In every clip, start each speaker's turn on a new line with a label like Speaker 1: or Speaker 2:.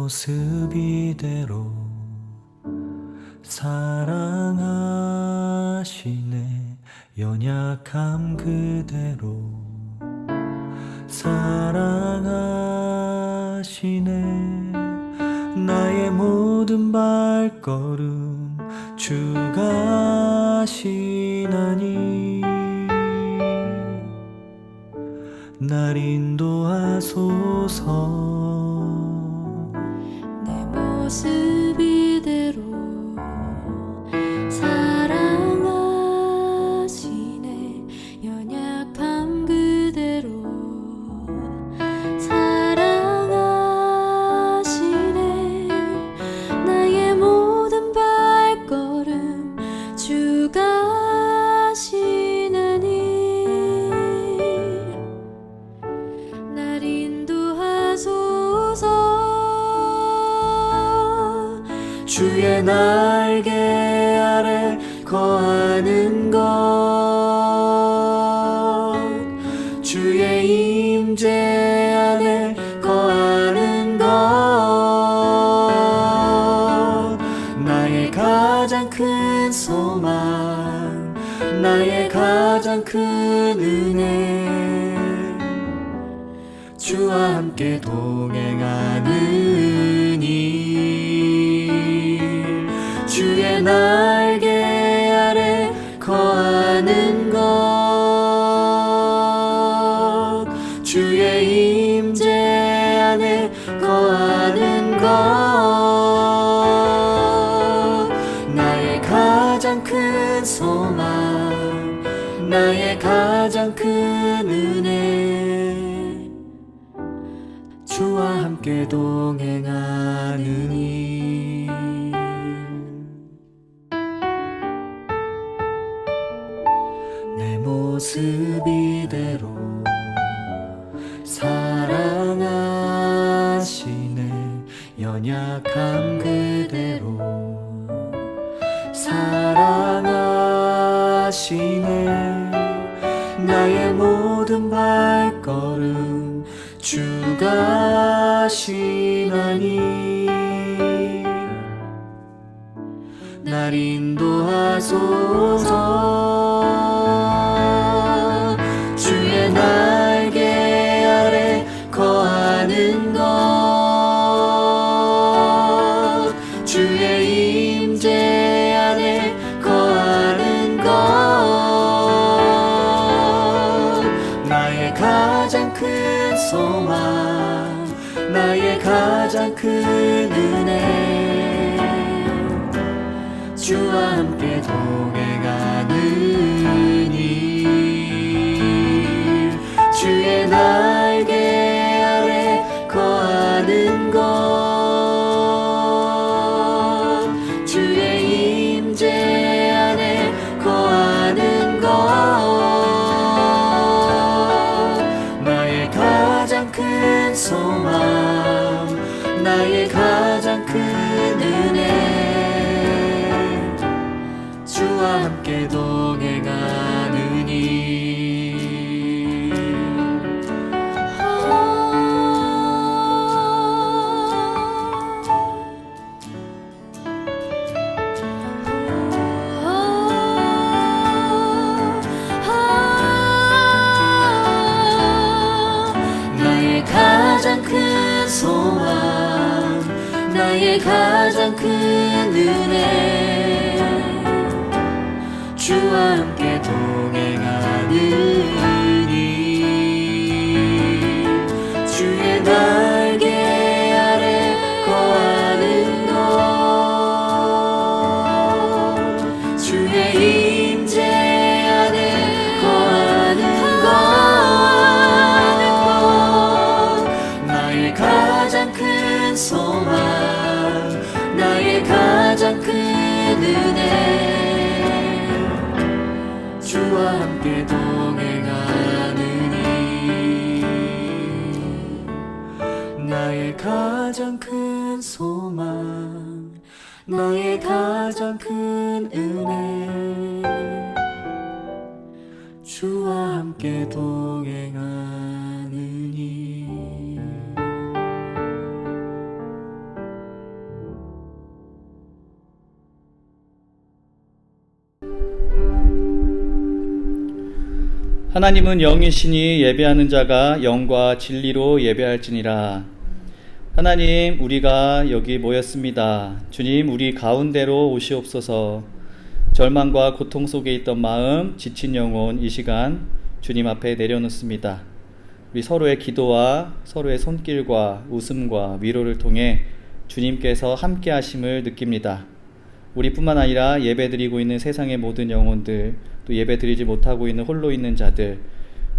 Speaker 1: 모습 이대로 사랑하시네. 연약함 그대로 사랑하시네. 나의 모든 발걸음 주가 하시나니 날 인도하소서.
Speaker 2: 내 모습 이대로 사랑하시네. 연약함 그대로 사랑하시네. 나의 모든 발걸음 주가 하시나니 날 인도하소서.
Speaker 1: 주의 날개 아래 거하는 것, 주의 임재 안에 거하는 것, 나의 가장 큰 소망, 나의 가장 큰 은혜, 주와 함께 동행하는 일. 주의 날개 아래 거하는 것, 주의 임재 안에 거하는 것, 나의 가장 큰 소망, 나의 가장 큰 은혜, 주와 함께 동행하는 일. 내 모습 이대로 사랑하시네. 연약함 그대로 사랑하시네. 나의 모든 발걸음 주가 하시나니 날 인도하소서. 주의 날개 아래 거하는 것, 주의 임재 안에 거하는 것, 나의 가장 큰 소망, 나의 가장 큰 은혜, 주와 함께 동행하는 일. 주의 날개 아래 거하는 것, 주의 임재 안에 거하는 것, 나의 가장 큰 소망, 나의 가장 큰 은혜, 주와 함께 동행하는 일. 나의 가장 큰 소망, 나의 가장 큰 은혜, 주와 함께 동행하는 일. 주의 날개 아래 거하는 것, 주의 임재 안에 거하는 것, 나의 가장 큰 소망, 나의 가장 큰 은혜, 주와 함께 동행하는 일. 나의 가장 큰 소망, 나의 가장 큰 은혜, 주와 함께 동행하는 일. 주와 함께 동행하는 일. 나의 가장 큰 소망, 나의 가장 큰 은혜, 주와 함께 동행하는 일. 나의 가장 큰 소망, 나의 가장 큰 은혜, 주와 함께 동행하는 일.
Speaker 3: 하나님은 영이시니 예배하는 자가 영과 진리로 예배할지니라. 하나님, 우리가 여기 모였습니다. 주님, 우리 가운데로 오시옵소서. 절망과 고통 속에 있던 마음, 지친 영혼 이 시간 주님 앞에 내려놓습니다. 우리 서로의 기도와 서로의 손길과 웃음과 위로를 통해 주님께서 함께 하심을 느낍니다. 우리뿐만 아니라 예배드리고 있는 세상의 모든 영혼들, 또 예배드리지 못하고 있는 홀로 있는 자들,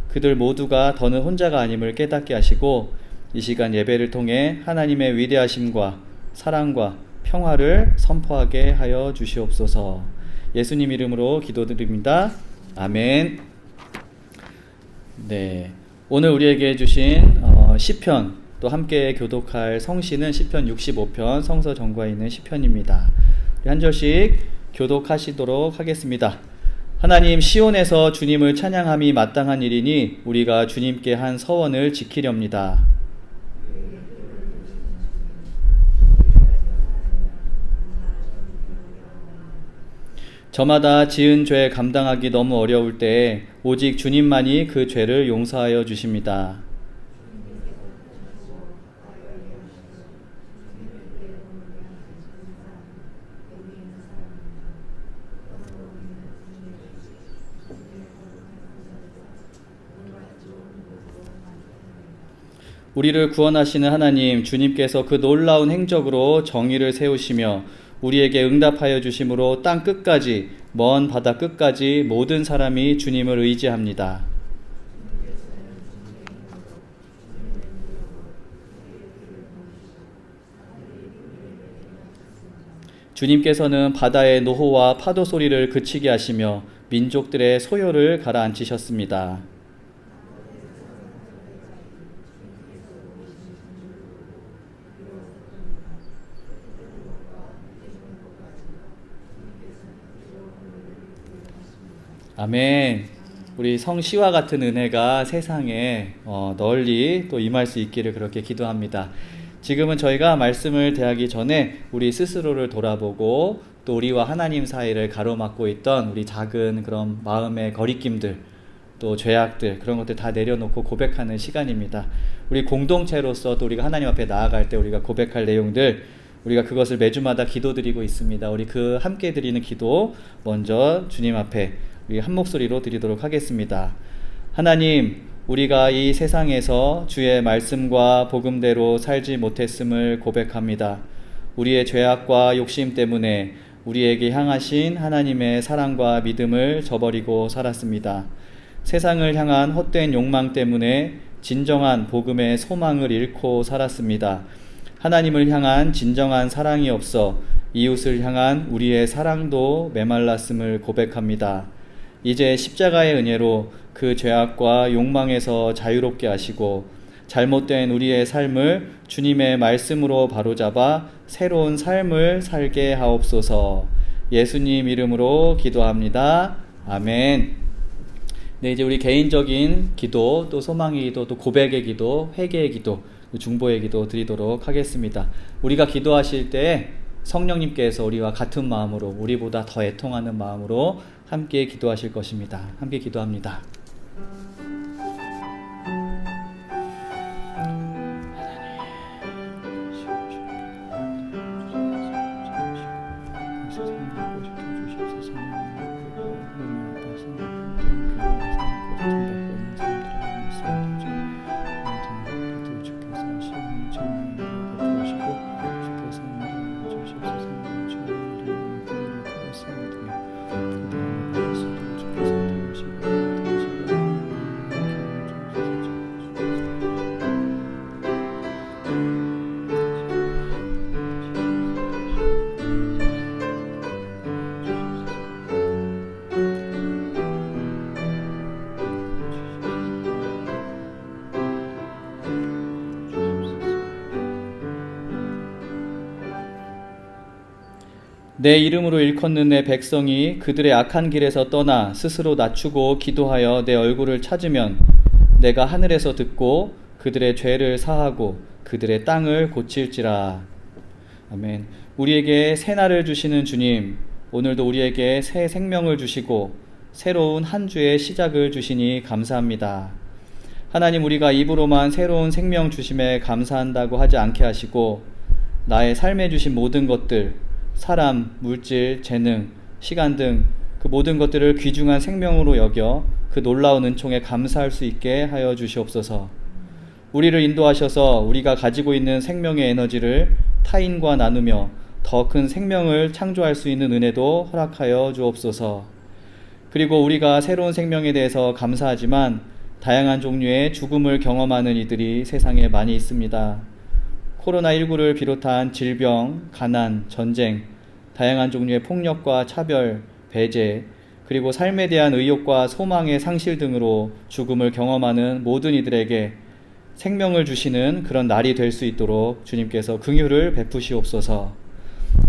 Speaker 3: 그들 모두가 더는 혼자가 아님을 깨닫게 하시고 이 시간 예배를 통해 하나님의 위대하심과 사랑과 평화를 선포하게 하여 주시옵소서. 예수님 이름으로 기도드립니다. 아멘. 네, 오늘 우리에게 주신 시편, 또 함께 교독할 성시는 시편 65편, 성서 정과에 있는 시편입니다. 한 절씩 교독하시도록 하겠습니다. 하나님, 시온에서 주님을 찬양함이 마땅한 일이니 우리가 주님께 한 서원을 지키렵니다. 저마다 지은 죄 감당하기 너무 어려울 때에 오직 주님만이 그 죄를 용서하여 주십니다. 우리를 구원하시는 하나님, 주님께서 그 놀라운 행적으로 정의를 세우시며 우리에게 응답하여 주심으로 땅 끝까지, 먼 바다 끝까지 모든 사람이 주님을 의지합니다. 주님께서는 바다의 노호와 파도 소리를 그치게 하시며 민족들의 소요를 가라앉히셨습니다. 아멘. 우리 성시와 같은 은혜가 세상에 널리 또 임할 수 있기를 그렇게 기도합니다. 지금은 저희가 말씀을 대하기 전에 우리 스스로를 돌아보고 또 우리와 하나님 사이를 가로막고 있던 우리 작은 그런 마음의 거리낌들, 또 죄악들, 그런 것들 다 내려놓고 고백하는 시간입니다. 우리 공동체로서 또 우리가 하나님 앞에 나아갈 때 우리가 고백할 내용들, 우리가 그것을 매주마다 기도드리고 있습니다. 우리 그 함께 드리는 기도 먼저 주님 앞에 우리 한 목소리로 드리도록 하겠습니다. 하나님, 우리가 이 세상에서 주의 말씀과 복음대로 살지 못했음을 고백합니다. 우리의 죄악과 욕심 때문에 우리에게 향하신 하나님의 사랑과 믿음을 저버리고 살았습니다. 세상을 향한 헛된 욕망 때문에 진정한 복음의 소망을 잃고 살았습니다. 하나님을 향한 진정한 사랑이 없어 이웃을 향한 우리의 사랑도 메말랐음을 고백합니다. 이제 십자가의 은혜로 그 죄악과 욕망에서 자유롭게 하시고 잘못된 우리의 삶을 주님의 말씀으로 바로잡아 새로운 삶을 살게 하옵소서. 예수님 이름으로 기도합니다. 아멘. 네, 이제 우리 개인적인 기도, 또 소망의 기도, 또 고백의 기도, 회개의 기도, 중보의 기도 드리도록 하겠습니다. 우리가 기도하실 때 성령님께서 우리와 같은 마음으로, 우리보다 더 애통하는 마음으로 함께 기도하실 것입니다. 함께 기도합니다. 내 이름으로 일컫는 내 백성이 그들의 악한 길에서 떠나 스스로 낮추고 기도하여 내 얼굴을 찾으면 내가 하늘에서 듣고 그들의 죄를 사하고 그들의 땅을 고칠지라. 아멘. 우리에게 새 날을 주시는 주님, 오늘도 우리에게 새 생명을 주시고 새로운 한 주의 시작을 주시니 감사합니다. 하나님, 우리가 입으로만 새로운 생명 주심에 감사한다고 하지 않게 하시고 나의 삶에 주신 모든 것들, 사람, 물질, 재능, 시간 등 그 모든 것들을 귀중한 생명으로 여겨 그 놀라운 은총에 감사할 수 있게 하여 주시옵소서. 우리를 인도하셔서 우리가 가지고 있는 생명의 에너지를 타인과 나누며 더 큰 생명을 창조할 수 있는 은혜도 허락하여 주옵소서. 그리고 우리가 새로운 생명에 대해서 감사하지만 다양한 종류의 죽음을 경험하는 이들이 세상에 많이 있습니다. 코로나19를 비롯한 질병, 가난, 전쟁, 다양한 종류의 폭력과 차별, 배제, 그리고 삶에 대한 의욕과 소망의 상실 등으로 죽음을 경험하는 모든 이들에게 생명을 주시는 그런 날이 될 수 있도록 주님께서 긍휼을 베푸시옵소서.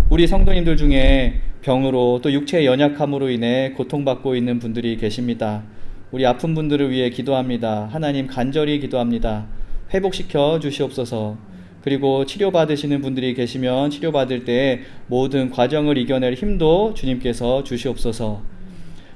Speaker 3: 우리 성도님들 중에 병으로 또 육체의 연약함으로 인해 고통받고 있는 분들이 계십니다. 우리 아픈 분들을 위해 기도합니다. 하나님, 간절히 기도합니다. 회복시켜 주시옵소서. 그리고 치료받으시는 분들이 계시면 치료받을 때 모든 과정을 이겨낼 힘도 주님께서 주시옵소서.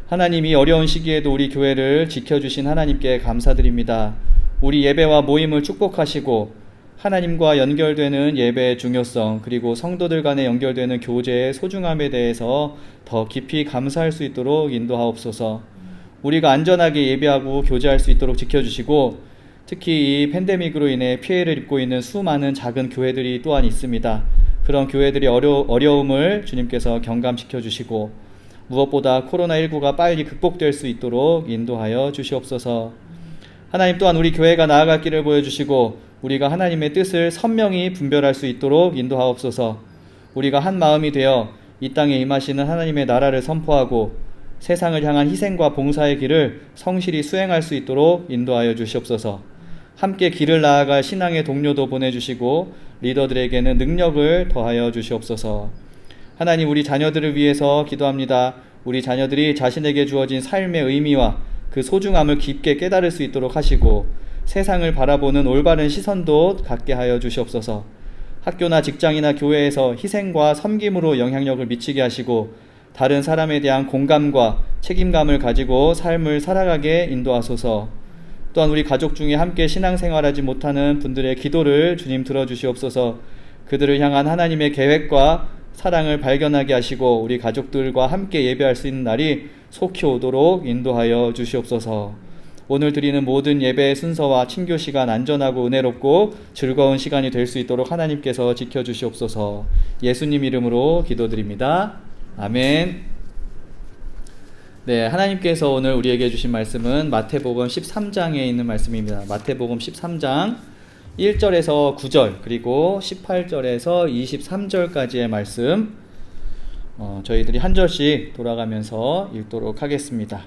Speaker 3: 하나님, 이 어려운 시기에도 우리 교회를 지켜주신 하나님께 감사드립니다. 우리 예배와 모임을 축복하시고 하나님과 연결되는 예배의 중요성, 그리고 성도들 간에 연결되는 교제의 소중함에 대해서 더 깊이 감사할 수 있도록 인도하옵소서. 우리가 안전하게 예배하고 교제할 수 있도록 지켜주시고, 특히 이 팬데믹으로 인해 피해를 입고 있는 수많은 작은 교회들이 또한 있습니다. 그런 교회들의 어려움을 주님께서 경감시켜 주시고, 무엇보다 코로나19가 빨리 극복될 수 있도록 인도하여 주시옵소서. 하나님, 또한 우리 교회가 나아갈 길을 보여주시고 우리가 하나님의 뜻을 선명히 분별할 수 있도록 인도하옵소서. 우리가 한 마음이 되어 이 땅에 임하시는 하나님의 나라를 선포하고 세상을 향한 희생과 봉사의 길을 성실히 수행할 수 있도록 인도하여 주시옵소서. 함께 길을 나아갈 신앙의 동료도 보내주시고 리더들에게는 능력을 더하여 주시옵소서. 하나님, 우리 자녀들을 위해서 기도합니다. 우리 자녀들이 자신에게 주어진 삶의 의미와 그 소중함을 깊게 깨달을 수 있도록 하시고 세상을 바라보는 올바른 시선도 갖게 하여 주시옵소서. 학교나 직장이나 교회에서 희생과 섬김으로 영향력을 미치게 하시고 다른 사람에 대한 공감과 책임감을 가지고 삶을 살아가게 인도하소서. 또한 우리 가족 중에 함께 신앙생활하지 못하는 분들의 기도를 주님 들어주시옵소서. 그들을 향한 하나님의 계획과 사랑을 발견하게 하시고 우리 가족들과 함께 예배할 수 있는 날이 속히 오도록 인도하여 주시옵소서. 오늘 드리는 모든 예배의 순서와 친교 시간 안전하고 은혜롭고 즐거운 시간이 될 수 있도록 하나님께서 지켜주시옵소서. 예수님 이름으로 기도드립니다. 아멘. 네, 하나님께서 오늘 우리에게 주신 말씀은 마태복음 13장에 있는 말씀입니다. 마태복음 13장 1절에서 9절 그리고 18절에서 23절까지의 말씀, 저희들이 한 절씩 돌아가면서 읽도록 하겠습니다.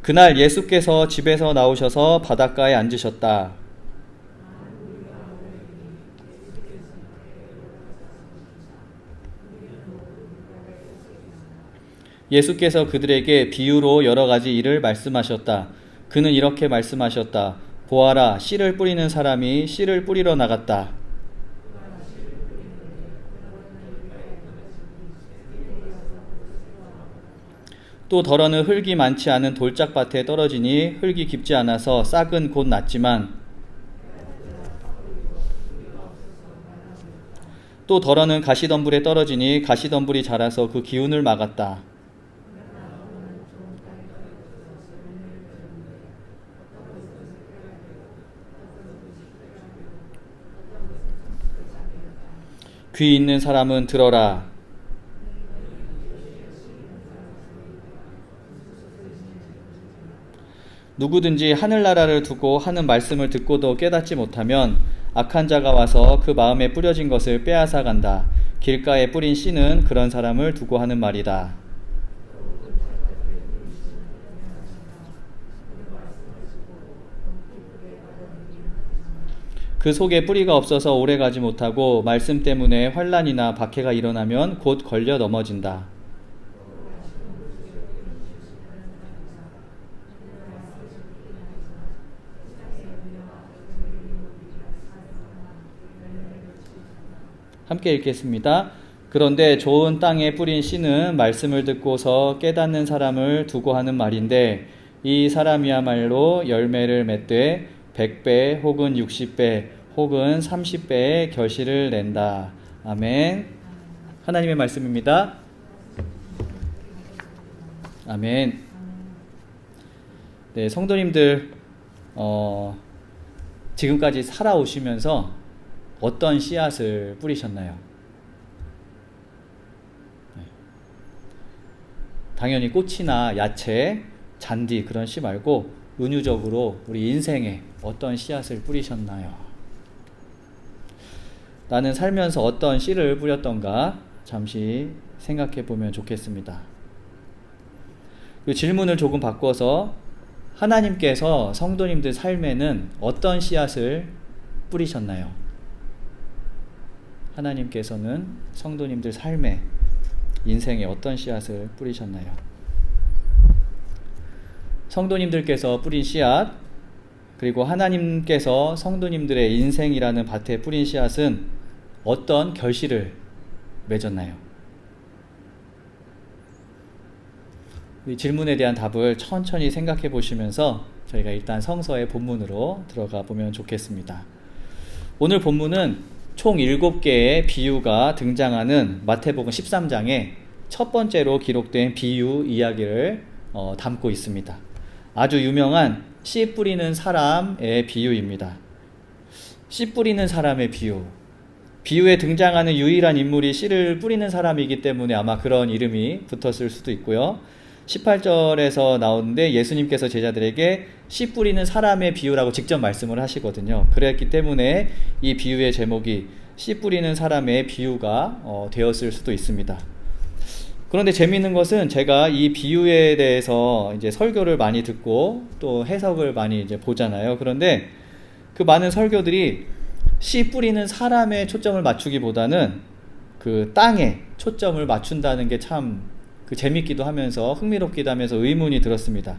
Speaker 3: 그날 예수께서 집에서 나오셔서 바닷가에 앉으셨다. 예수께서 그들에게 비유로 여러 가지 일을 말씀하셨다. 그는 이렇게 말씀하셨다. 보아라, 씨를 뿌리는 사람이 씨를 뿌리러 나갔다. 또 덜어는 흙이 많지 않은 돌짝밭에 떨어지니 흙이 깊지 않아서 싹은 곧 났지만 또 덜어는 가시덤불에 떨어지니 가시덤불이 자라서 그 기운을 막았다. 귀 있는 사람은 들어라. 누구든지 하늘나라를 두고 하는 말씀을 듣고도 깨닫지 못하면 악한 자가 와서 그 마음에 뿌려진 것을 빼앗아 간다. 길가에 뿌린 씨는 그런 사람을 두고 하는 말이다. 그 속에 뿌리가 없어서 오래가지 못하고 말씀 때문에 환난이나 박해가 일어나면 곧 걸려 넘어진다. 함께 읽겠습니다. 그런데 좋은 땅에 뿌린 씨는 말씀을 듣고서 깨닫는 사람을 두고 하는 말인데 이 사람이야말로 열매를 맺되 100배 혹은 60배 혹은 30배의 결실을 낸다. 아멘. 하나님의 말씀입니다. 아멘. 네, 성도님들 지금까지 살아오시면서 어떤 씨앗을 뿌리셨나요? 네. 당연히 꽃이나 야채, 잔디 그런 씨 말고 은유적으로 우리 인생에 어떤 씨앗을 뿌리셨나요? 나는 살면서 어떤 씨를 뿌렸던가 잠시 생각해 보면 좋겠습니다. 그 질문을 조금 바꿔서 하나님께서 성도님들 삶에는 어떤 씨앗을 뿌리셨나요? 하나님께서는 성도님들 삶에, 인생에 어떤 씨앗을 뿌리셨나요? 성도님들께서 뿌린 씨앗, 그리고 하나님께서 성도님들의 인생이라는 밭에 뿌린 씨앗은 어떤 결실을 맺었나요? 이 질문에 대한 답을 천천히 생각해 보시면서 저희가 일단 성서의 본문으로 들어가 보면 좋겠습니다. 오늘 본문은 총 7개의 비유가 등장하는 마태복음 13장에 첫 번째로 기록된 비유 이야기를 담고 있습니다. 아주 유명한 씨 뿌리는 사람의 비유입니다. 씨 뿌리는 사람의 비유. 비유에 등장하는 유일한 인물이 씨를 뿌리는 사람이기 때문에 아마 그런 이름이 붙었을 수도 있고요. 18절에서 나오는데 예수님께서 제자들에게 씨 뿌리는 사람의 비유라고 직접 말씀을 하시거든요. 그랬기 때문에 이 비유의 제목이 씨 뿌리는 사람의 비유가 되었을 수도 있습니다. 그런데 재미있는 것은 제가 이 비유에 대해서 이제 설교를 많이 듣고 또 해석을 많이 이제 보잖아요. 그런데 그 많은 설교들이 씨 뿌리는 사람에 초점을 맞추기보다는 그 땅에 초점을 맞춘다는 게 참 재밌기도 하면서 흥미롭기도 하면서 의문이 들었습니다.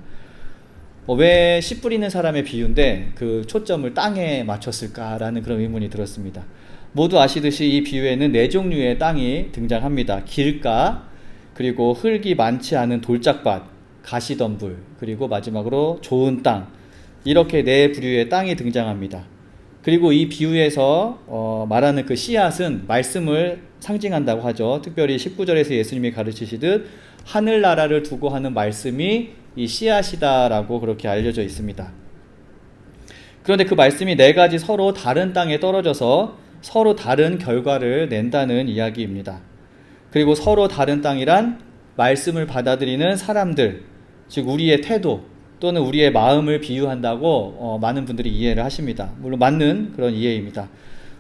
Speaker 3: 왜 씨 뿌리는 사람의 비유인데 그 초점을 땅에 맞췄을까라는 그런 의문이 들었습니다. 모두 아시듯이 이 비유에는 4종류의 땅이 등장합니다. 길가, 그리고 흙이 많지 않은 돌짝밭, 가시덤불, 그리고 마지막으로 좋은 땅, 이렇게 4부류의 땅이 등장합니다. 그리고 이 비유에서 말하는 그 씨앗은 말씀을 상징한다고 하죠. 특별히 19절에서 예수님이 가르치시듯 하늘나라를 두고 하는 말씀이 이 씨앗이다라고 그렇게 알려져 있습니다. 그런데 그 말씀이 4가지 서로 다른 땅에 떨어져서 서로 다른 결과를 낸다는 이야기입니다. 그리고 서로 다른 땅이란 말씀을 받아들이는 사람들, 즉 우리의 태도 또는 우리의 마음을 비유한다고 많은 분들이 이해를 하십니다. 물론 맞는 그런 이해입니다.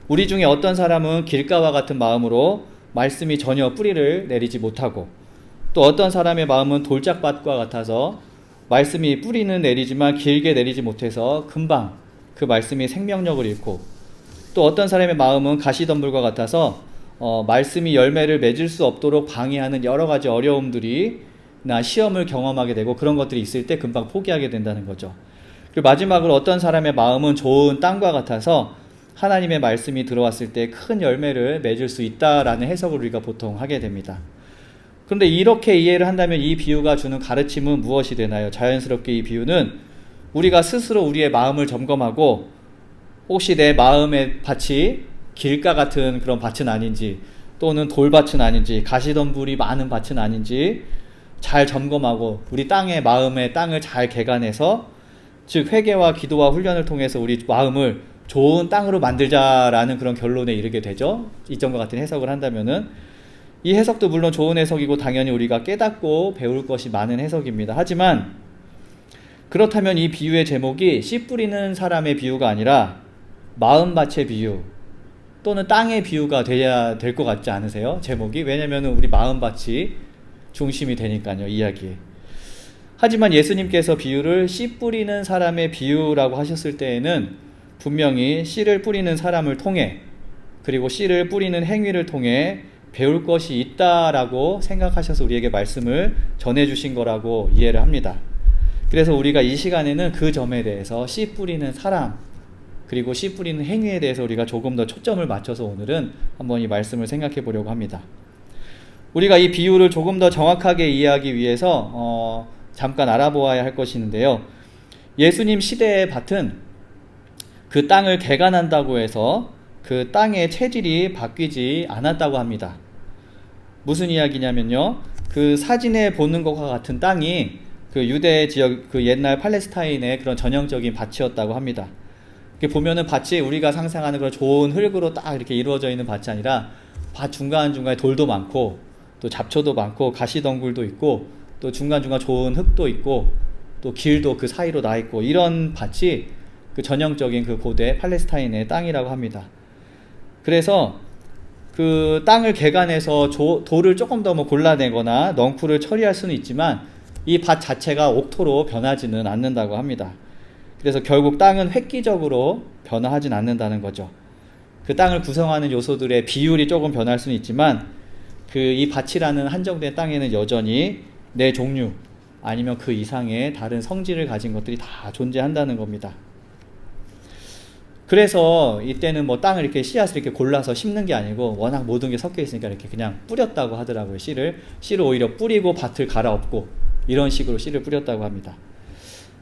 Speaker 3: 우리 중에 어떤 사람은 길가와 같은 마음으로 말씀이 전혀 뿌리를 내리지 못하고, 또 어떤 사람의 마음은 돌짝밭과 같아서 말씀이 뿌리는 내리지만 길게 내리지 못해서 금방 그 말씀이 생명력을 잃고, 또 어떤 사람의 마음은 가시덤불과 같아서 말씀이 열매를 맺을 수 없도록 방해하는 여러 가지 어려움들이 나 시험을 경험하게 되고 그런 것들이 있을 때 금방 포기하게 된다는 거죠. 그리고 마지막으로 어떤 사람의 마음은 좋은 땅과 같아서 하나님의 말씀이 들어왔을 때 큰 열매를 맺을 수 있다라는 해석을 우리가 보통 하게 됩니다. 그런데 이렇게 이해를 한다면 이 비유가 주는 가르침은 무엇이 되나요? 자연스럽게 이 비유는 우리가 스스로 우리의 마음을 점검하고 혹시 내 마음의 밭이 길가 같은 그런 밭은 아닌지, 또는 돌밭은 아닌지, 가시덤불이 많은 밭은 아닌지 잘 점검하고 우리 땅의 마음의 땅을 잘 개간해서, 즉 회개와 기도와 훈련을 통해서 우리 마음을 좋은 땅으로 만들자라는 그런 결론에 이르게 되죠. 이점과 같은 해석을 한다면은 이 해석도 물론 좋은 해석이고 당연히 우리가 깨닫고 배울 것이 많은 해석입니다. 하지만 그렇다면 이 비유의 제목이 씨 뿌리는 사람의 비유가 아니라 마음밭의 비유 또는 땅의 비유가 돼야 될 것 같지 않으세요? 제목이. 왜냐면 우리 마음밭이 중심이 되니까요, 이야기에. 하지만 예수님께서 비유를 씨 뿌리는 사람의 비유라고 하셨을 때에는 분명히 씨를 뿌리는 사람을 통해, 그리고 씨를 뿌리는 행위를 통해 배울 것이 있다라고 생각하셔서 우리에게 말씀을 전해주신 거라고 이해를 합니다. 그래서 우리가 이 시간에는 그 점에 대해서 씨 뿌리는 사람, 그리고 씨 뿌리는 행위에 대해서 우리가 조금 더 초점을 맞춰서 오늘은 한번 이 말씀을 생각해 보려고 합니다. 우리가 이 비유를 조금 더 정확하게 이해하기 위해서 잠깐 알아보아야 할 것이 있는데요. 예수님 시대의 밭은 그 땅을 개간한다고 해서 그 땅의 체질이 바뀌지 않았다고 합니다. 무슨 이야기냐면요. 그 사진에 보는 것과 같은 땅이 그 유대 지역, 그 옛날 팔레스타인의 그런 전형적인 밭이었다고 합니다. 이렇게 보면은 밭이 우리가 상상하는 그런 좋은 흙으로 딱 이렇게 이루어져 있는 밭이 아니라 밭 중간중간에 돌도 많고 또 잡초도 많고 가시덩굴도 있고 또 중간중간 좋은 흙도 있고 또 길도 그 사이로 나 있고 이런 밭이 그 전형적인 그 고대 팔레스타인의 땅이라고 합니다. 그래서 그 땅을 개간해서 돌을 조금 더 뭐 골라내거나 넝쿨을 처리할 수는 있지만 이 밭 자체가 옥토로 변하지는 않는다고 합니다. 그래서 결국 땅은 획기적으로 변화하진 않는다는 거죠. 그 땅을 구성하는 요소들의 비율이 조금 변할 수는 있지만 그 이 밭이라는 한정된 땅에는 여전히 네 종류 아니면 그 이상의 다른 성질을 가진 것들이 다 존재한다는 겁니다. 그래서 이때는 뭐 땅을 이렇게 씨앗을 이렇게 골라서 심는 게 아니고 워낙 모든 게 섞여 있으니까 이렇게 그냥 뿌렸다고 하더라고요. 씨를 오히려 뿌리고 밭을 갈아엎고 이런 식으로 씨를 뿌렸다고 합니다.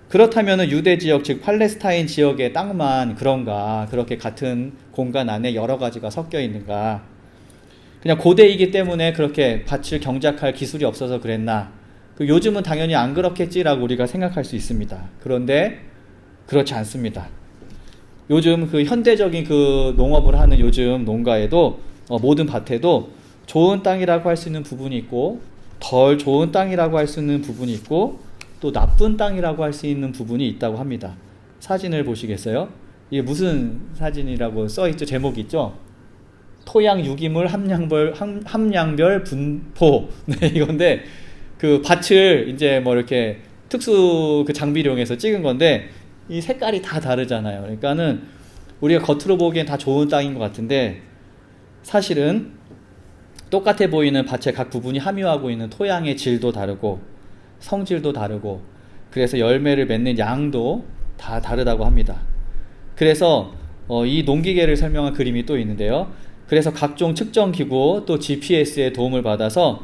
Speaker 3: 그렇다면 유대 지역 즉 팔레스타인 지역의 땅만 그런가, 그렇게 같은 공간 안에 여러 가지가 섞여 있는가, 그냥 고대이기 때문에 그렇게 밭을 경작할 기술이 없어서 그랬나, 요즘은 당연히 안 그렇겠지라고 우리가 생각할 수 있습니다. 그런데 그렇지 않습니다. 요즘 그 현대적인 그 농업을 하는 요즘 농가에도 모든 밭에도 좋은 땅이라고 할 수 있는 부분이 있고 덜 좋은 땅이라고 할 수 있는 부분이 있고 또 나쁜 땅이라고 할 수 있는 부분이 있다고 합니다. 사진을 보시겠어요? 이게 무슨 사진이라고 써있죠? 제목이 있죠? 토양 유기물 함량별 분포. 네, 이건데 그 밭을 이제 뭐 이렇게 특수 그 장비를 이용해서 찍은 건데 이 색깔이 다 다르잖아요. 그러니까는 우리가 겉으로 보기엔 다 좋은 땅인 것 같은데 사실은 똑같아 보이는 밭의 각 부분이 함유하고 있는 토양의 질도 다르고 성질도 다르고 그래서 열매를 맺는 양도 다 다르다고 합니다. 그래서 이 농기계를 설명한 그림이 또 있는데요. 그래서 각종 측정 기구 또 GPS의 도움을 받아서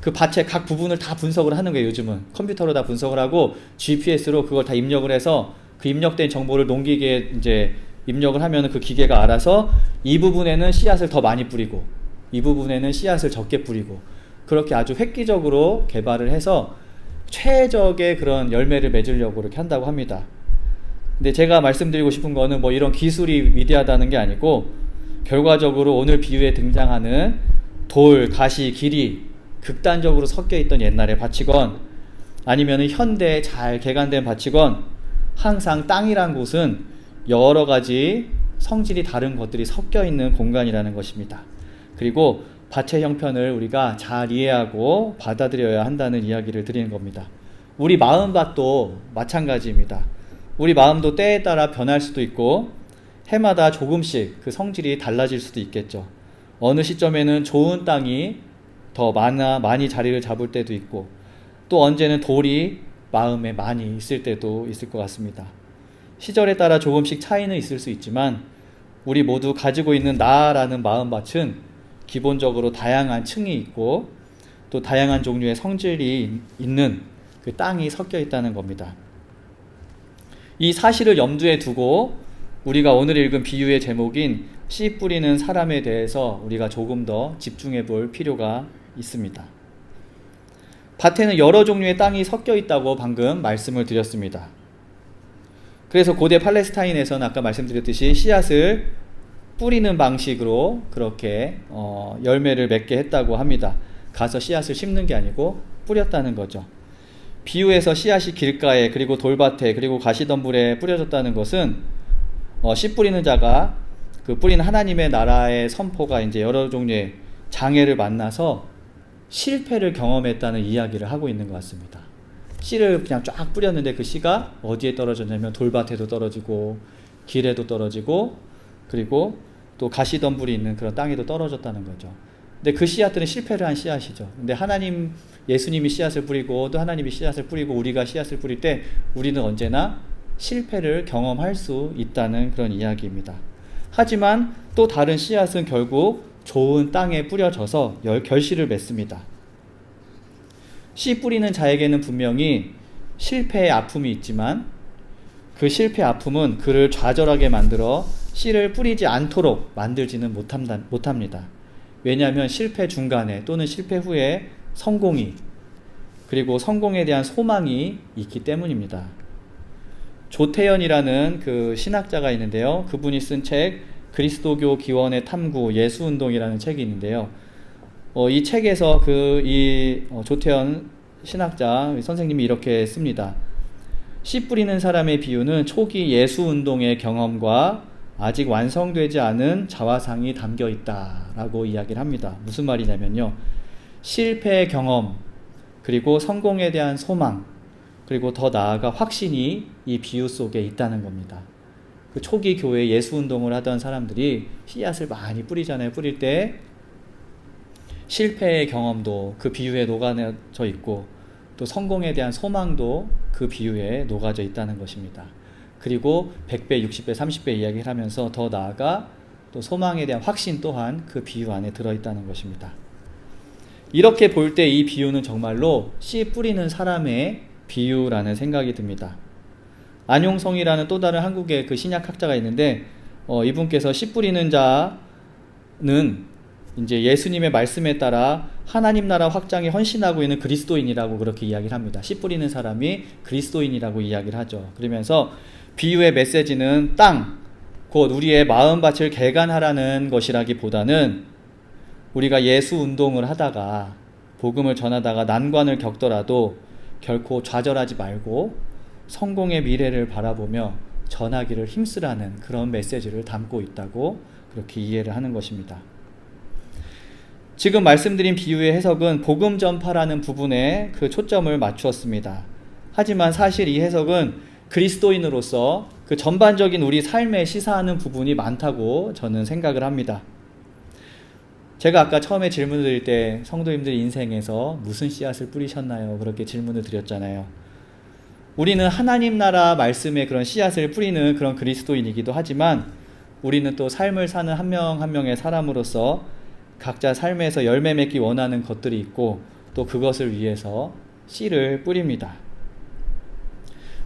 Speaker 3: 그 밭의 각 부분을 다 분석을 하는 거예요. 요즘은 컴퓨터로 다 분석을 하고 GPS로 그걸 다 입력을 해서 그 입력된 정보를 농기계에 이제 입력을 하면 그 기계가 알아서 이 부분에는 씨앗을 더 많이 뿌리고 이 부분에는 씨앗을 적게 뿌리고 그렇게 아주 획기적으로 개발을 해서 최적의 그런 열매를 맺으려고 이렇게 한다고 합니다. 근데 제가 말씀드리고 싶은 거는 뭐 이런 기술이 위대하다는 게 아니고 결과적으로 오늘 비유에 등장하는 돌, 가시, 길이 극단적으로 섞여 있던 옛날의 밭이건 아니면 현대에 잘 개간된 밭이건 항상 땅이란 곳은 여러 가지 성질이 다른 것들이 섞여 있는 공간이라는 것입니다. 그리고 밭의 형편을 우리가 잘 이해하고 받아들여야 한다는 이야기를 드리는 겁니다. 우리 마음밭도 마찬가지입니다. 우리 마음도 때에 따라 변할 수도 있고 해마다 조금씩 그 성질이 달라질 수도 있겠죠. 어느 시점에는 좋은 땅이 더 많이 자리를 잡을 때도 있고 또 언제는 돌이 마음에 많이 있을 때도 있을 것 같습니다. 시절에 따라 조금씩 차이는 있을 수 있지만 우리 모두 가지고 있는 나라는 마음밭은 기본적으로 다양한 층이 있고 또 다양한 종류의 성질이 있는 그 땅이 섞여 있다는 겁니다. 이 사실을 염두에 두고 우리가 오늘 읽은 비유의 제목인 씨 뿌리는 사람에 대해서 우리가 조금 더 집중해 볼 필요가 있습니다. 밭에는 여러 종류의 땅이 섞여 있다고 방금 말씀을 드렸습니다. 그래서 고대 팔레스타인에서는 아까 말씀드렸듯이 씨앗을 뿌리는 방식으로 그렇게 열매를 맺게 했다고 합니다. 가서 씨앗을 심는 게 아니고 뿌렸다는 거죠. 비유에서 씨앗이 길가에 그리고 돌밭에 그리고 가시덤불에 뿌려졌다는 것은 씨 뿌리는 자가 그 뿌리는 하나님의 나라의 선포가 이제 여러 종류의 장애를 만나서 실패를 경험했다는 이야기를 하고 있는 것 같습니다. 씨를 그냥 쫙 뿌렸는데 그 씨가 어디에 떨어졌냐면 돌밭에도 떨어지고 길에도 떨어지고 그리고 또 가시덤불이 있는 그런 땅에도 떨어졌다는 거죠. 근데 그 씨앗들은 실패를 한 씨앗이죠. 근데 예수님이 씨앗을 뿌리고 또 하나님이 씨앗을 뿌리고 우리가 씨앗을 뿌릴 때 우리는 언제나 실패를 경험할 수 있다는 그런 이야기입니다. 하지만 또 다른 씨앗은 결국 좋은 땅에 뿌려져서 결실을 맺습니다. 씨 뿌리는 자에게는 분명히 실패의 아픔이 있지만 그 실패의 아픔은 그를 좌절하게 만들어 씨를 뿌리지 않도록 만들지는 못합니다. 왜냐하면 실패 중간에 또는 실패 후에 성공이, 그리고 성공에 대한 소망이 있기 때문입니다. 조태현이라는 그 신학자가 있는데요. 그분이 쓴 책 그리스도교 기원의 탐구 예수운동이라는 책이 있는데요. 이 책에서 조태현 신학자 선생님이 이렇게 씁니다. 씨 뿌리는 사람의 비유는 초기 예수운동의 경험과 아직 완성되지 않은 자화상이 담겨 있다라고 이야기를 합니다. 무슨 말이냐면요, 실패의 경험, 그리고 성공에 대한 소망, 그리고 더 나아가 확신이 이 비유 속에 있다는 겁니다. 그 초기 교회 예수운동을 하던 사람들이 씨앗을 많이 뿌리잖아요. 뿌릴 때 실패의 경험도 그 비유에 녹아져 있고, 또 성공에 대한 소망도 그 비유에 녹아져 있다는 것입니다. 그리고 100배, 60배, 30배 이야기를 하면서 더 나아가 또 소망에 대한 확신 또한 그 비유 안에 들어있다는 것입니다. 이렇게 볼 때 이 비유는 정말로 씨 뿌리는 사람의 비유라는 생각이 듭니다. 안용성이라는 또 다른 한국의 그 신약학자가 있는데, 이분께서 씨 뿌리는 자는 이제 예수님의 말씀에 따라 하나님 나라 확장에 헌신하고 있는 그리스도인이라고 그렇게 이야기를 합니다. 씨 뿌리는 사람이 그리스도인이라고 이야기를 하죠. 그러면서 비유의 메시지는 땅, 곧 우리의 마음밭을 개간하라는 것이라기보다는 우리가 예수 운동을 하다가 복음을 전하다가 난관을 겪더라도 결코 좌절하지 말고 성공의 미래를 바라보며 전하기를 힘쓰라는 그런 메시지를 담고 있다고 그렇게 이해를 하는 것입니다. 지금 말씀드린 비유의 해석은 복음 전파라는 부분에 그 초점을 맞추었습니다. 하지만 사실 이 해석은 그리스도인으로서 그 전반적인 우리 삶에 시사하는 부분이 많다고 저는 생각을 합니다. 제가 아까 처음에 질문을 드릴 때 성도님들 인생에서 무슨 씨앗을 뿌리셨나요? 그렇게 질문을 드렸잖아요. 우리는 하나님 나라 말씀에 그런 씨앗을 뿌리는 그런 그리스도인이기도 하지만, 우리는 또 삶을 사는 한 명 한 명의 사람으로서 각자 삶에서 열매 맺기 원하는 것들이 있고, 또 그것을 위해서 씨를 뿌립니다.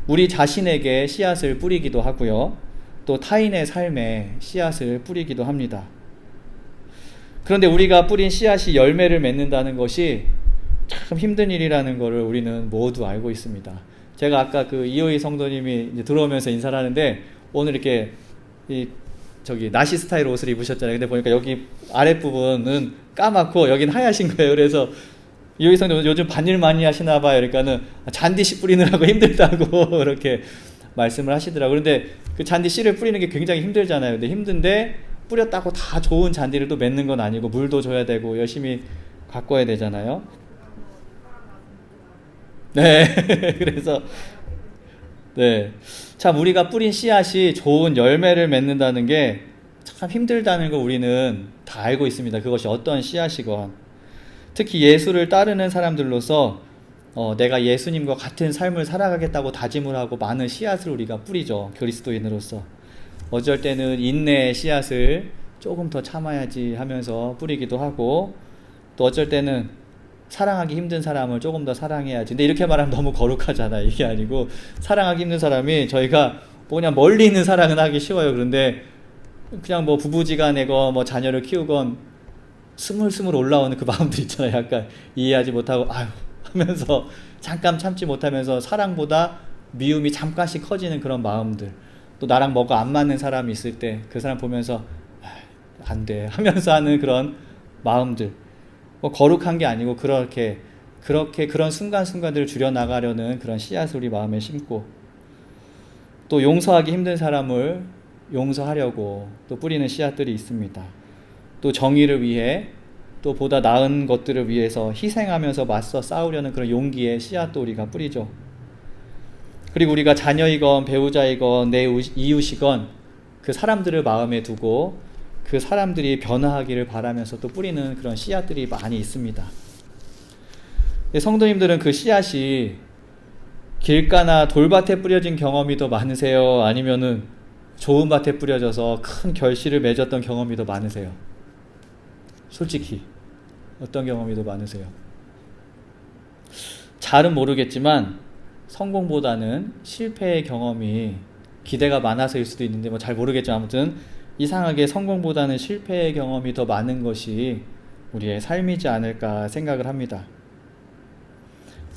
Speaker 3: 우리 자신에게 씨앗을 뿌리기도 하고요, 또 타인의 삶에 씨앗을 뿌리기도 합니다. 그런데 우리가 뿌린 씨앗이 열매를 맺는다는 것이 참 힘든 일이라는 것을 우리는 모두 알고 있습니다. 제가 아까 그 이호희 성도님이 이제 들어오면서 인사를 하는데, 오늘 이렇게 나시 스타일 옷을 입으셨잖아요. 근데 보니까 여기 아랫부분은 까맣고 여긴 하얗신 거예요. 그래서 이호희 성도님 요즘 반일 많이 하시나 봐요. 그러니까는 잔디 씨 뿌리느라고 힘들다고 그렇게 말씀을 하시더라고요. 그런데 그 잔디 씨를 뿌리는 게 굉장히 힘들잖아요. 근데 힘든데 뿌렸다고 다 좋은 잔디를 또 맺는 건 아니고, 물도 줘야 되고 열심히 가꿔야 되잖아요. 네. 그래서 참 우리가 뿌린 씨앗이 좋은 열매를 맺는다는 게 참 힘들다는 거 우리는 다 알고 있습니다. 그것이 어떤 씨앗이건. 특히 예수를 따르는 사람들로서 내가 예수님과 같은 삶을 살아가겠다고 다짐을 하고 많은 씨앗을 우리가 뿌리죠. 그리스도인으로서. 어쩔 때는 인내의 씨앗을 조금 더 참아야지 하면서 뿌리기도 하고, 또 어쩔 때는 사랑하기 힘든 사람을 조금 더 사랑해야지. 근데 이렇게 말하면 너무 거룩하잖아요. 이게 아니고, 사랑하기 힘든 사람이 저희가 그냥 멀리 있는 사랑은 하기 쉬워요. 그런데 그냥 뭐 부부지간에건 뭐 자녀를 키우건 스물스물 올라오는 그 마음들 있잖아요. 약간 이해하지 못하고 아유 하면서 잠깐 참지 못하면서 사랑보다 미움이 잠깐씩 커지는 그런 마음들, 또 나랑 뭐가 안 맞는 사람이 있을 때 그 사람 보면서 안 돼 하면서 하는 그런 마음들, 뭐 거룩한 게 아니고 그렇게 그런 순간순간들을 줄여나가려는 그런 씨앗을 우리 마음에 심고, 또 용서하기 힘든 사람을 용서하려고 또 뿌리는 씨앗들이 있습니다. 또 정의를 위해, 또 보다 나은 것들을 위해서 희생하면서 맞서 싸우려는 그런 용기의 씨앗도 우리가 뿌리죠. 그리고 우리가 자녀이건 배우자이건 내 이웃이건 그 사람들을 마음에 두고 그 사람들이 변화하기를 바라면서 또 뿌리는 그런 씨앗들이 많이 있습니다. 성도님들은 그 씨앗이 길가나 돌밭에 뿌려진 경험이 더 많으세요? 아니면은 좋은 밭에 뿌려져서 큰 결실을 맺었던 경험이 더 많으세요? 솔직히 어떤 경험이 더 많으세요? 잘은 모르겠지만 성공보다는 실패의 경험이 기대가 많아서일 수도 있는데 뭐 잘 모르겠지만 아무튼 이상하게 성공보다는 실패의 경험이 더 많은 것이 우리의 삶이지 않을까 생각을 합니다.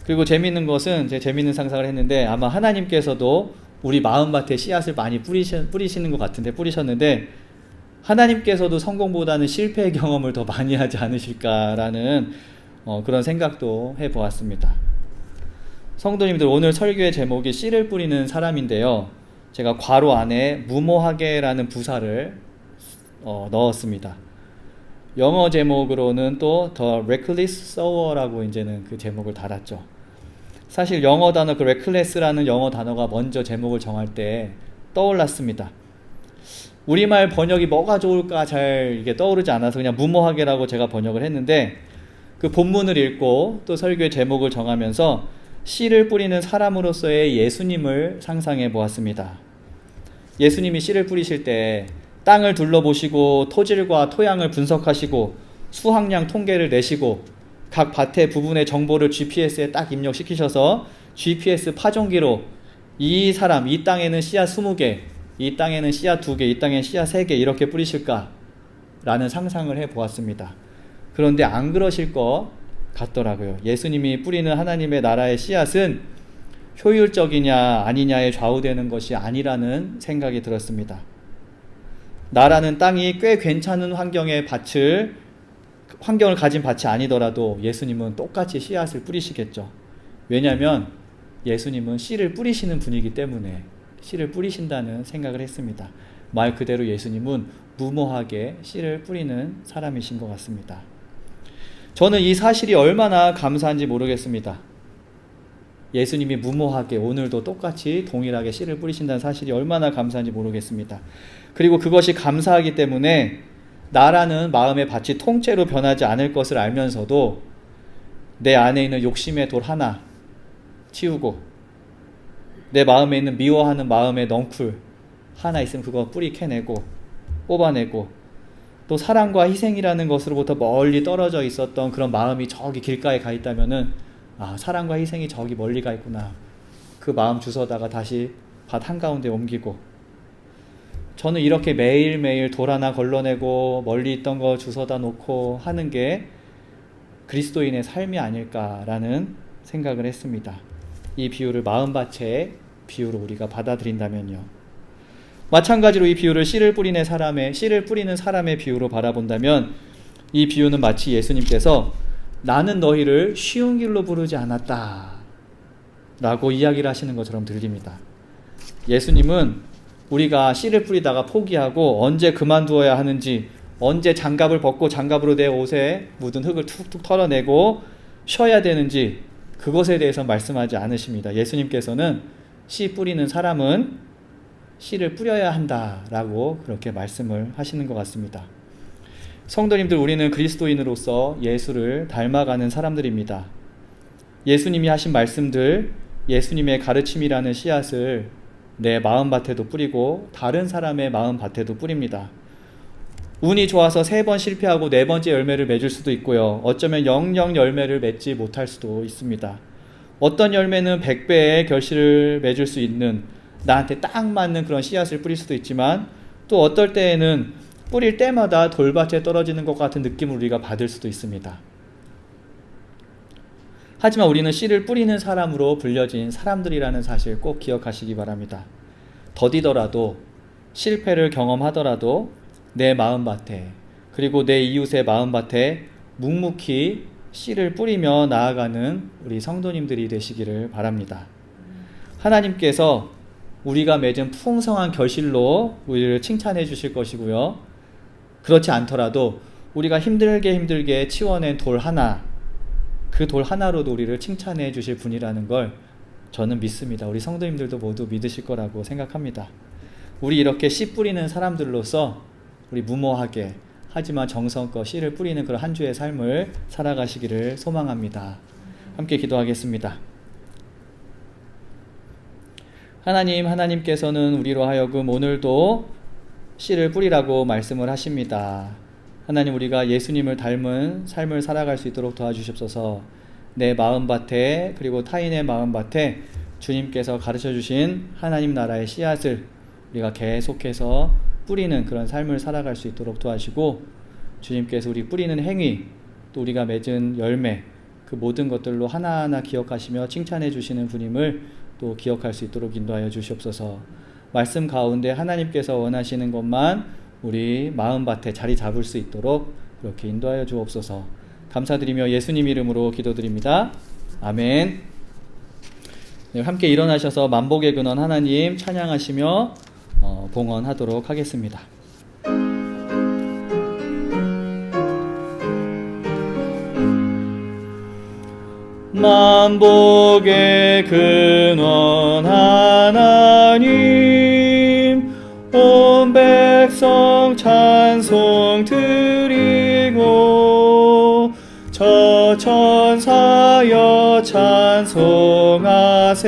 Speaker 3: 그리고 재미있는 것은 제가 재미있는 상상을 했는데 아마 하나님께서도 우리 마음밭에 씨앗을 많이 뿌리시는 것 같은데 뿌리셨는데 하나님께서도 성공보다는 실패의 경험을 더 많이 하지 않으실까라는 그런 생각도 해보았습니다. 성도님들, 오늘 설교의 제목이 씨를 뿌리는 사람인데요, 제가 괄호 안에 무모하게라는 부사를 넣었습니다. 영어 제목으로는 또 The Reckless Sower라고 이제는 그 제목을 달았죠. 사실 영어 단어 그 reckless라는 영어 단어가 먼저 제목을 정할 때 떠올랐습니다. 우리말 번역이 뭐가 좋을까 잘 이게 떠오르지 않아서 그냥 무모하게라고 제가 번역을 했는데, 그 본문을 읽고 또 설교의 제목을 정하면서 씨를 뿌리는 사람으로서의 예수님을 상상해 보았습니다. 예수님이 씨를 뿌리실 때 땅을 둘러보시고 토질과 토양을 분석하시고 수확량 통계를 내시고 각 밭의 부분의 정보를 GPS에 딱 입력시키셔서 GPS 파종기로 이 사람, 이 땅에는 씨앗 20개, 이 땅에는 씨앗 2개, 이 땅에는 씨앗 3개 이렇게 뿌리실까? 라는 상상을 해보았습니다. 그런데 안 그러실 것 같더라고요. 예수님이 뿌리는 하나님의 나라의 씨앗은 효율적이냐 아니냐에 좌우되는 것이 아니라는 생각이 들었습니다. 나라는 땅이 꽤 괜찮은 환경을 가진 밭이 아니더라도 예수님은 똑같이 씨앗을 뿌리시겠죠. 왜냐하면 예수님은 씨를 뿌리시는 분이기 때문에 씨를 뿌리신다는 생각을 했습니다. 말 그대로 예수님은 무모하게 씨를 뿌리는 사람이신 것 같습니다. 저는 이 사실이 얼마나 감사한지 모르겠습니다. 예수님이 무모하게 오늘도 똑같이 동일하게 씨를 뿌리신다는 사실이 얼마나 감사한지 모르겠습니다. 그리고 그것이 감사하기 때문에 나라는 마음의 밭이 통째로 변하지 않을 것을 알면서도 내 안에 있는 욕심의 돌 하나 치우고 내 마음에 있는 미워하는 마음의 넝쿨 하나 있으면 그거 뿌리 캐내고 뽑아내고 또 사랑과 희생이라는 것으로부터 멀리 떨어져 있었던 그런 마음이 저기 길가에 가 있다면은 사랑과 희생이 저기 멀리 가 있구나, 그 마음 주워다가 다시 밭 한가운데 옮기고, 저는 이렇게 매일매일 돌 하나 걸러내고 멀리 있던 거 주워다 놓고 하는 게 그리스도인의 삶이 아닐까라는 생각을 했습니다. 이 비유를 마음밭의 비유로 우리가 받아들인다면요. 마찬가지로 이 비유를 씨를 뿌리는 사람의 비유로 바라본다면 이 비유는 마치 예수님께서 나는 너희를 쉬운 길로 부르지 않았다 라고 이야기를 하시는 것처럼 들립니다. 예수님은 우리가 씨를 뿌리다가 포기하고 언제 그만두어야 하는지, 언제 장갑을 벗고 장갑으로 내 옷에 묻은 흙을 툭툭 털어내고 쉬어야 되는지 그것에 대해서 말씀하지 않으십니다. 예수님께서는 씨 뿌리는 사람은 씨를 뿌려야 한다라고 그렇게 말씀을 하시는 것 같습니다. 성도님들, 우리는 그리스도인으로서 예수를 닮아가는 사람들입니다. 예수님이 하신 말씀들, 예수님의 가르침이라는 씨앗을 내 마음밭에도 뿌리고 다른 사람의 마음밭에도 뿌립니다. 운이 좋아서 3번 실패하고 4번째 열매를 맺을 수도 있고요. 어쩌면 영영 열매를 맺지 못할 수도 있습니다. 어떤 열매는 100배의 결실을 맺을 수 있는 나한테 딱 맞는 그런 씨앗을 뿌릴 수도 있지만, 또 어떨 때에는 뿌릴 때마다 돌밭에 떨어지는 것 같은 느낌을 우리가 받을 수도 있습니다. 하지만 우리는 씨를 뿌리는 사람으로 불려진 사람들이라는 사실 꼭 기억하시기 바랍니다. 더디더라도 실패를 경험하더라도 내 마음밭에, 그리고 내 이웃의 마음밭에 묵묵히 씨를 뿌리며 나아가는 우리 성도님들이 되시기를 바랍니다. 하나님께서 우리가 맺은 풍성한 결실로 우리를 칭찬해 주실 것이고요. 그렇지 않더라도 우리가 힘들게 치워낸 돌 하나, 그 돌 하나로도 우리를 칭찬해 주실 분이라는 걸 저는 믿습니다. 우리 성도님들도 모두 믿으실 거라고 생각합니다. 우리 이렇게 씨 뿌리는 사람들로서 우리 무모하게 하지만 정성껏 씨를 뿌리는 그런 한 주의 삶을 살아가시기를 소망합니다. 함께 기도하겠습니다. 하나님께서는 우리로 하여금 오늘도 씨를 뿌리라고 말씀을 하십니다. 하나님, 우리가 예수님을 닮은 삶을 살아갈 수 있도록 도와주시옵소서. 내 마음밭에, 그리고 타인의 마음밭에 주님께서 가르쳐 주신 하나님 나라의 씨앗을 우리가 계속해서 뿌리는 그런 삶을 살아갈 수 있도록 도와주시고, 주님께서 우리 뿌리는 행위, 또 우리가 맺은 열매, 그 모든 것들로 하나하나 기억하시며 칭찬해 주시는 분임을 또 기억할 수 있도록 인도하여 주시옵소서. 말씀 가운데 하나님께서 원하시는 것만 우리 마음밭에 자리 잡을 수 있도록 그렇게 인도하여 주옵소서. 감사드리며 예수님 이름으로 기도드립니다. 아멘. 네, 함께 일어나셔서 만복의 근원 하나님 찬양하시며 봉헌하도록 하겠습니다. 만복의 근원 하나님, 온 백성 찬송 드리고 저 천사여 찬송하세.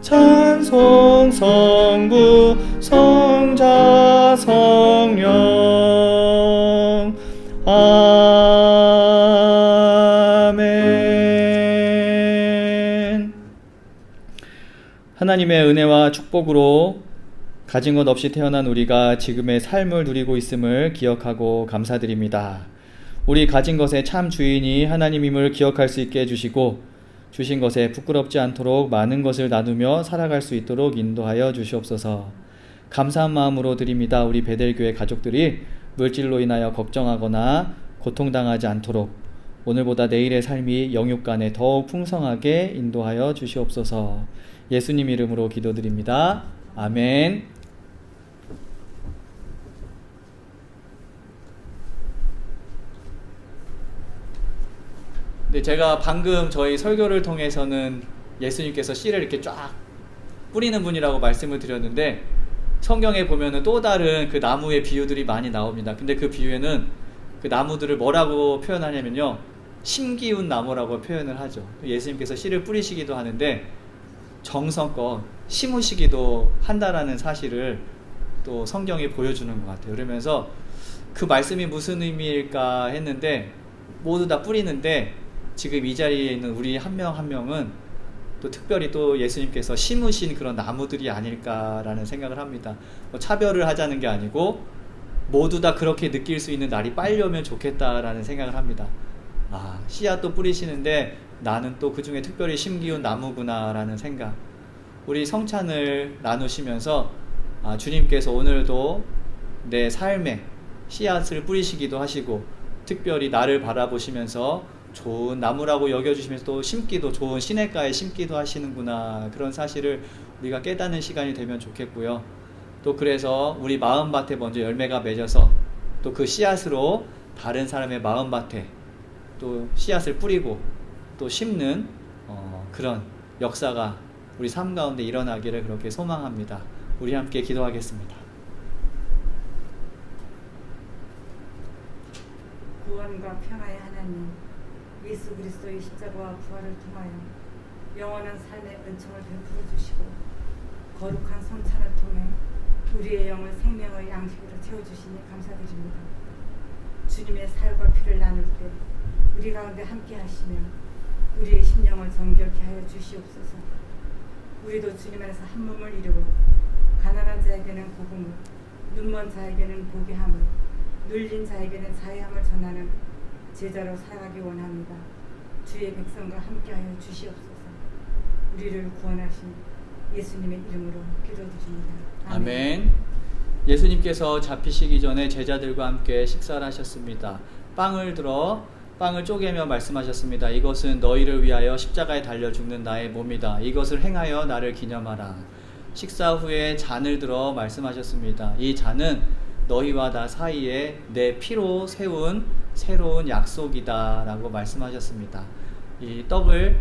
Speaker 3: 찬송 성부 성자 성령. 아멘. 하나님의 은혜와 축복으로 가진 것 없이 태어난 우리가 지금의 삶을 누리고 있음을 기억하고 감사드립니다. 우리 가진 것의 참 주인이 하나님임을 기억할 수 있게 해주시고, 주신 것에 부끄럽지 않도록 많은 것을 나누며 살아갈 수 있도록 인도하여 주시옵소서. 감사한 마음으로 드립니다. 우리 베델교회 가족들이 물질로 인하여 걱정하거나 고통당하지 않도록 오늘보다 내일의 삶이 영육 간에 더욱 풍성하게 인도하여 주시옵소서. 예수님 이름으로 기도드립니다. 아멘. 네, 제가 방금 저희 설교를 통해서는 예수님께서 씨를 이렇게 쫙 뿌리는 분이라고 말씀을 드렸는데, 성경에 보면은 또 다른 그 나무의 비유들이 많이 나옵니다. 근데 그 비유에는 그 나무들을 뭐라고 표현하냐면요, 심기운 나무라고 표현을 하죠. 예수님께서 씨를 뿌리시기도 하는데 정성껏 심으시기도 한다라는 사실을 또 성경이 보여주는 것 같아요. 그러면서 그 말씀이 무슨 의미일까 했는데, 모두 다 뿌리는데 지금 이 자리에 있는 우리 한 명 한 명은 또 특별히 또 예수님께서 심으신 그런 나무들이 아닐까라는 생각을 합니다. 뭐 차별을 하자는 게 아니고 모두 다 그렇게 느낄 수 있는 날이 빨리 오면 좋겠다라는 생각을 합니다. 아, 씨앗도 뿌리시는데 나는 또 그 중에 특별히 심기운 나무구나라는 생각. 우리 성찬을 나누시면서 주님께서 오늘도 내 삶에 씨앗을 뿌리시기도 하시고, 특별히 나를 바라보시면서 좋은 나무라고 여겨주시면서 또 심기도, 좋은 시냇가에 심기도 하시는구나, 그런 사실을 우리가 깨닫는 시간이 되면 좋겠고요. 또 그래서 우리 마음밭에 먼저 열매가 맺어서 또 그 씨앗으로 다른 사람의 마음밭에 또 씨앗을 뿌리고 또 심는 그런 역사가 우리 삶 가운데 일어나기를 그렇게 소망합니다. 우리 함께 기도하겠습니다.
Speaker 4: 구원과 평화의 하나님, 예수 그리스도의 십자가와 부활을 통하여 영원한 삶의 은총을 베풀어 주시고, 거룩한 성찬을 통해 우리의 영을 생명의 양식으로 채워주시니 감사드립니다. 주님의 살과 피를 나눌 때 우리 가운데 함께 하시며 우리의 심령을 정결케 하여 주시옵소서. 우리도 주님 안에서 한 몸을 이루어 가난한 자에게는 복음을, 눈먼 자에게는 보게 함을, 눌린 자에게는 자유함을 전하는 제자로 살아가기 원합니다. 주의 백성과 함께하여 주시옵소서. 우리를 구원하신 예수님의 이름으로 기도드립니다.
Speaker 3: 아멘. 예수님께서 잡히시기 전에 제자들과 함께 식사를 하셨습니다. 빵을 들어 빵을 쪼개며 말씀하셨습니다. 이것은 너희를 위하여 십자가에 달려 죽는 나의 몸이다. 이것을 행하여 나를 기념하라. 식사 후에 잔을 들어 말씀하셨습니다. 이 잔은 너희와 나 사이에 내 피로 세운 새로운 약속이다 라고 말씀하셨습니다. 이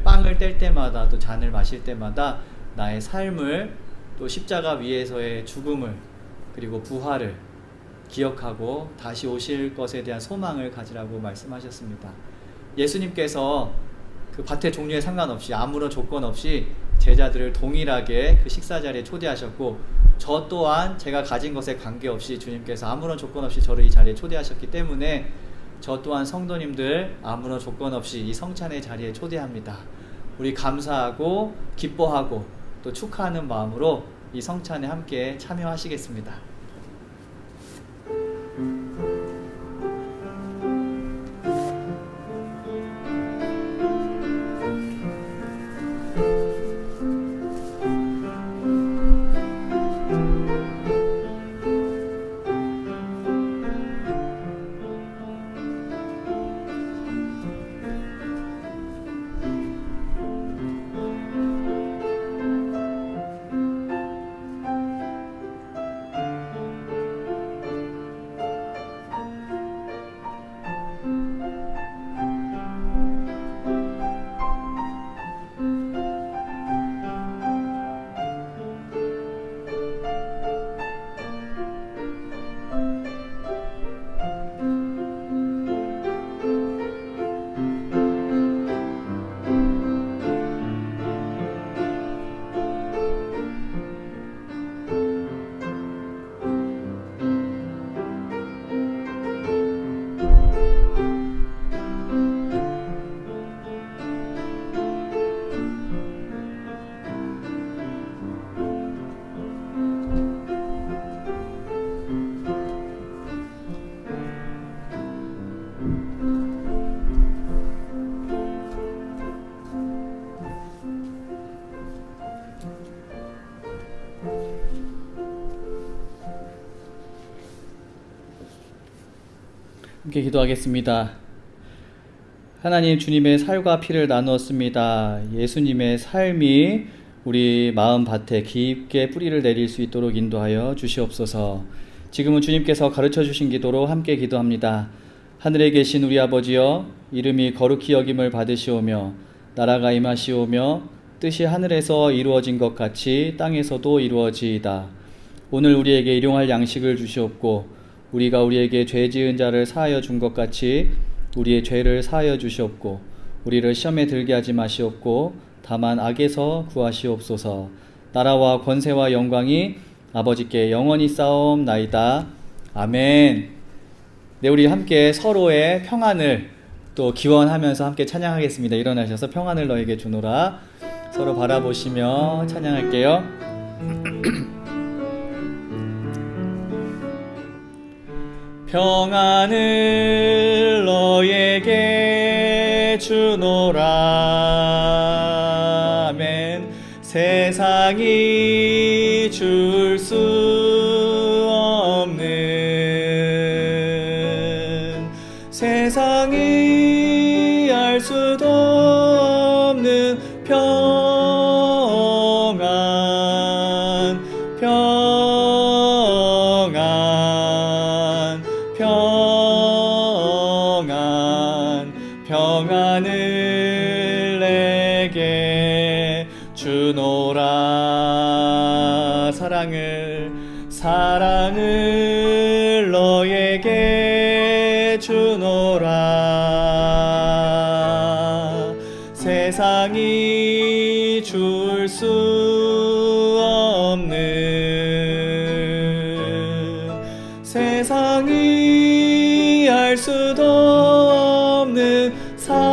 Speaker 3: 빵을 뗄 때마다, 또 잔을 마실 때마다 나의 삶을, 또 십자가 위에서의 죽음을, 그리고 부활을 기억하고 다시 오실 것에 대한 소망을 가지라고 말씀하셨습니다. 예수님께서 그 밭의 종류에 상관없이 아무런 조건 없이 제자들을 동일하게 그 식사 자리에 초대하셨고, 저 또한 제가 가진 것에 관계없이 주님께서 아무런 조건 없이 저를 이 자리에 초대하셨기 때문에 저 또한 성도님들 아무런 조건 없이 이 성찬의 자리에 초대합니다. 우리 감사하고 기뻐하고 또 축하하는 마음으로 이 성찬에 함께 참여하시겠습니다. 함께 기도하겠습니다. 하나님, 주님의 살과 피를 나누었습니다. 예수님의 삶이 우리 마음밭에 깊게 뿌리를 내릴 수 있도록 인도하여 주시옵소서. 지금은 주님께서 가르쳐 주신 기도로 함께 기도합니다. 하늘에 계신 우리 아버지여, 이름이 거룩히 여김을 받으시오며 나라가 임하시오며 뜻이 하늘에서 이루어진 것 같이 땅에서도 이루어지이다. 오늘 우리에게 일용할 양식을 주시옵고 우리가 우리에게 죄 지은 자를 사하여 준 것 같이 우리의 죄를 사하여 주시옵고 우리를 시험에 들게 하지 마시옵고 다만 악에서 구하시옵소서. 나라와 권세와 영광이 아버지께 영원히 쌓옵나이다. 아멘. 네, 우리 함께 서로의 평안을 또 기원하면서 함께 찬양하겠습니다. 일어나셔서 평안을 너에게 주노라 서로 바라보시며 찬양할게요. 평안을 너에게 주노라. 아멘. 세상이 줄 수 없는, 세상이 알 수도 없는 평안, 평안, 평안, 평안을 내게 주노라. 사랑을 너에게 주노라. 세상이 줄 수 없는, 세상이 알 수도 없는 사랑,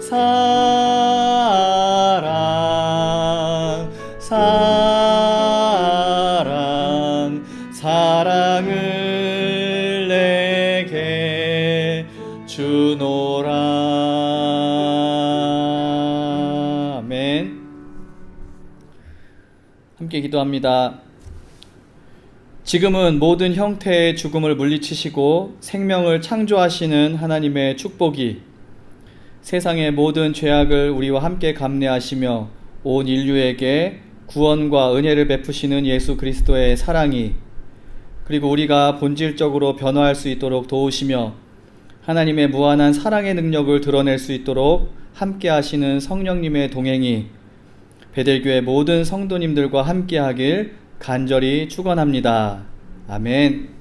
Speaker 3: 사랑, 사랑, 사랑을 내게 주노라. 아멘. 함께 기도합니다. 지금은 모든 형태의 죽음을 물리치시고 생명을 창조하시는 하나님의 축복이, 세상의 모든 죄악을 우리와 함께 감내하시며 온 인류에게 구원과 은혜를 베푸시는 예수 그리스도의 사랑이, 그리고 우리가 본질적으로 변화할 수 있도록 도우시며 하나님의 무한한 사랑의 능력을 드러낼 수 있도록 함께 하시는 성령님의 동행이 베델교회 모든 성도님들과 함께 하길 간절히 축원합니다. 아멘.